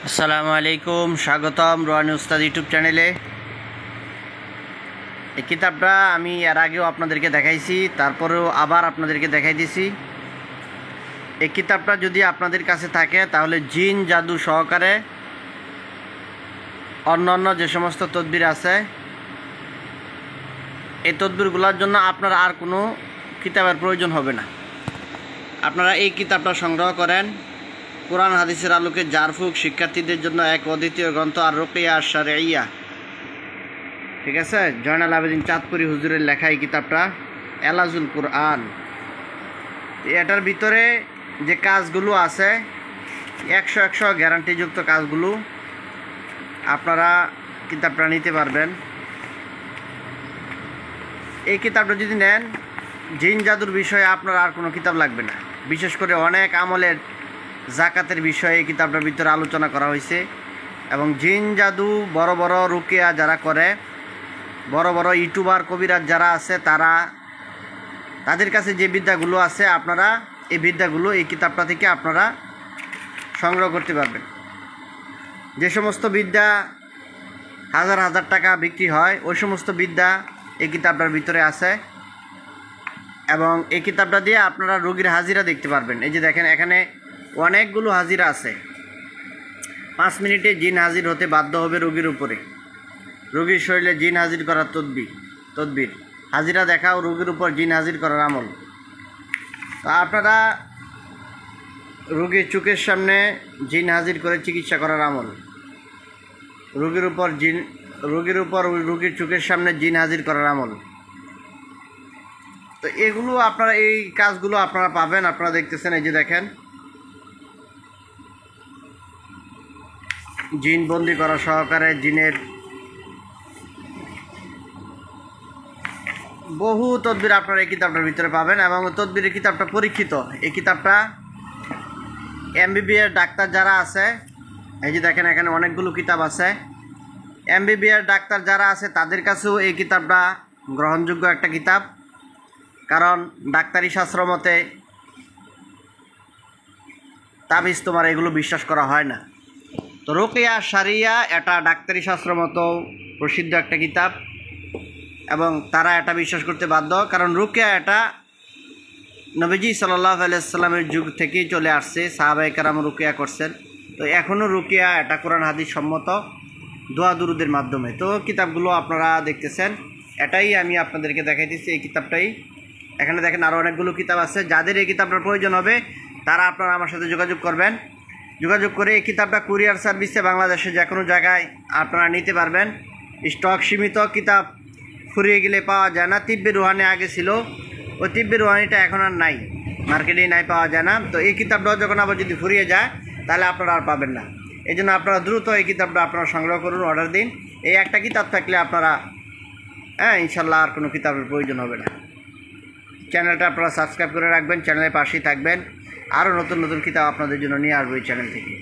আসসালামু আলাইকুম, স্বাগতম রোহানি উস্তাদ ইউটিউব চ্যানেলে। এই কিতাবটা আমি এর আগেও আপনাদেরকে দেখাইছি, তারপরেও আবার আপনাদেরকে দেখাই দিছি। এই কিতাবটা যদি আপনাদের কাছে থাকে তাহলে জিন জাদু সহকারে অন্য যে সমস্ত তদবির আছে, এই তদবিরগুলোর জন্য আপনার আর কোনো কিতাবের প্রয়োজন হবে না। আপনারা এই কিতাবটা সংগ্রহ করেন। কোরআন হাদিসের আলোকে জারফুক শিক্ষার্থীদের জন্য এক অদ্বিতীয় গ্রন্থ আর রুকিয়া আর শারঈয়া। ঠিক আছে, জয়নাল আবেদিন চাঁদপুরি হুজুরের লেখা এই কিতাবটা এলাজুল কোরআন। এটার ভিতরে যে কাজগুলো আছে 100 গ্যারান্টিযুক্ত কাজগুলো, আপনারা কিতাবটা নিতে পারবেন। এই কিতাবটা যদি নেন, জিন জাদুর বিষয়ে আপনার আর কোনো কিতাব লাগবে না। বিশেষ করে অনেক আমলের জাকাতের বিষয়ে এই কিতাবটার ভিতরে আলোচনা করা হয়েছে। এবং জিন জাদু বড় বড় রুকিয়া যারা করে, বড় বড় ইউটিউবার কবিরাজ যারা আছে, তাদের কাছে যে বিদ্যাগুলো আছে, আপনারা এই বিদ্যাগুলো এই কিতাবটা থেকে আপনারা সংগ্রহ করতে পারবেন। যে সমস্ত বিদ্যা হাজার হাজার টাকা বিক্রি হয়, ওই সমস্ত বিদ্যা এই কিতাবটার ভিতরে আছে। এবং এই কিতাবটা দিয়ে আপনারা রোগীর হাজিরা দেখতে পারবেন। এই যে দেখেন, এখানে অনেকগুলো হাজিরা আছে। 5 মিনিটে জিন হাজির হতে বাধ্য হবে রোগীর উপরে। রোগীর শরীরে জিন হাজির করার তদবির হাজিরা দেখাও রোগীর উপর জিন হাজির করার আমল। তো আপনারা রোগীর চোখের সামনে জিন হাজির করে চিকিৎসা করার আমল। রোগীর উপর রোগীর চোখের সামনে জিন হাজির করার আমল। তো এগুলো আপনারা, এই কাজগুলো আপনারা পাবেন। আপনারা দেখতেছেন, এই যে দেখেন, জিন বন্দি করা সহকারে জিনের বহু তদবির আপনারা এই কিতাবটার ভিতরে পাবেন। এবং তদবিরের কিতাবটা পরীক্ষিত। এই কিতাবটা এমবিবিএস ডাক্তার যারা আছে, এই যে দেখেন এখানে অনেকগুলো কিতাব আছে। এমবিবিএস ডাক্তার যারা আছে তাদের কাছেও এই কিতাবটা গ্রহণযোগ্য একটা কিতাব। কারণ ডাক্তারি শাস্ত্র মতে তাবিজ তোমার এগুলো বিশ্বাস করা হয় না। তো রুকিয়া শারিয়া এটা ডাক্তারি শাস্ত্র মতো প্রসিদ্ধ একটা কিতাব, এবং তারা এটা বিশ্বাস করতে বাধ্য। কারণ রুকিয়া এটা নবীজি সাল্লাল্লাহু আলাইহি ওয়াসাল্লামের যুগ থেকেই চলে আসছে। সাহাবায়ে কেরাম রুকিয়া করছেন। তো এখনও রুকিয়া এটা কোরআন হাদিস সম্মত দোয়া দুরুদের মাধ্যমে। তো কিতাবগুলো আপনারা দেখতেছেন, এটাই আমি আপনাদেরকে দেখাইতেছি, এই কিতাবটাই। এখানে দেখেন আরও অনেকগুলো কিতাব আছে। যাদের এই কিতাবটার প্রয়োজন হবে তারা আপনারা আমার সাথে যোগাযোগ করবেন। যোগাযোগ করে এই কিতাবটা কুরিয়ার সার্ভিসে বাংলাদেশে যে কোনো জায়গায় আপনারা নিতে পারবেন। স্টক সীমিত, কিতাব ফুরিয়ে গেলে পাওয়া যায় না। তিব্বে রুহানি আগে ছিল, ওই তিব্বে রুহানিটা এখন আর নাই, মার্কেটেই নাই, পাওয়া যায় না। তো এই কিতাবটাও যখন আবার যদি ফুরিয়ে যায় তাহলে আপনারা আর পাবেন না। এই জন্য আপনারা দ্রুত এই কিতাবটা আপনারা সংগ্রহ করুন, অর্ডার দিন। এই একটা কিতাব থাকলে আপনারা ইনশাল্লাহ আর কোনো কিতাবের প্রয়োজন হবে না। চ্যানেলটা আপনারা সাবস্ক্রাইব করে রাখবেন, চ্যানেলের পাশেই থাকবেন। আরও নতুন নতুন কিতাব আপনাদের জন্য নিয়ে আসবো এই চ্যানেল থেকে।